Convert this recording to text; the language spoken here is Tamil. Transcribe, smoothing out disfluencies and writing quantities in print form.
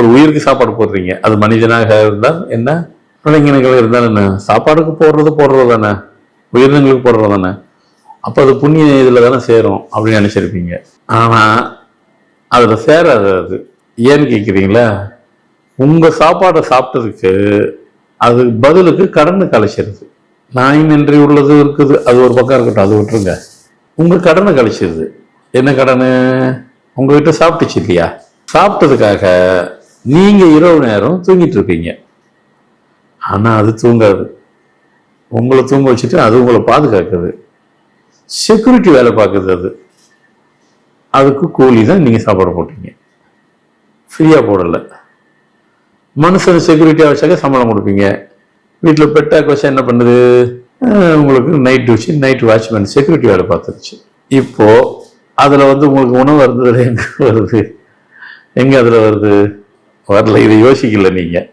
ஒரு உயிருக்கு சாப்பாடு போடுறீங்க. அது மனிதனாக இருந்தால் என்ன, விலங்கினங்கள் இருந்தால் என்ன, சாப்பாடுக்கு போடுறது தானே, உயிரினங்களுக்கு போடுறது தானே. அப்போ அது புண்ணிய இதில் தானே சேரும் அப்படின்னு நினச்சிருப்பீங்க. ஆனால் அதில் சேராது. அது ஏன்னு கேட்குறீங்களா, உங்கள் சாப்பாடை சாப்பிட்டதுக்கு அது பதிலுக்கு கடனை கழிச்சிருது. நாய் நன்றி உள்ளது இருக்குது, அது ஒரு பக்கம் இருக்கட்டும், அது விட்டுருங்க. உங்கள் கடனை கழிச்சிருது. என்ன கடன்? உங்ககிட்ட சாப்பிட்டுச்சு இல்லையா, சாப்பிட்டதுக்காக நீங்கள் இரவு நேரம் தூங்கிட்டு இருப்பீங்க. ஆனால் அது தூங்காது, உங்களை தூங்க வச்சுட்டு அது உங்களை பாதுகாக்குது, செக்யூரிட்டி வேலை பார்க்குது. அதுக்கு கூலி தான் நீங்கள் சாப்பாடு போட்டீங்க, ஃப்ரீயாக போடலை. மனுஷன் செக்யூரிட்டியாக வச்சாக்க சம்பளம் கொடுப்பீங்க. வீட்டில் பெட்டாக்க வச்சா என்ன பண்ணுது, உங்களுக்கு நைட் வாட்ச்மேன் செக்யூரிட்டி வேலை பார்த்துருச்சு. இப்போது அதில் உங்களுக்கு உணவு வருது, எங்கே வருது, எங்கே அதில் வருது, வரல. இதை யோசிக்கல நீங்கள்.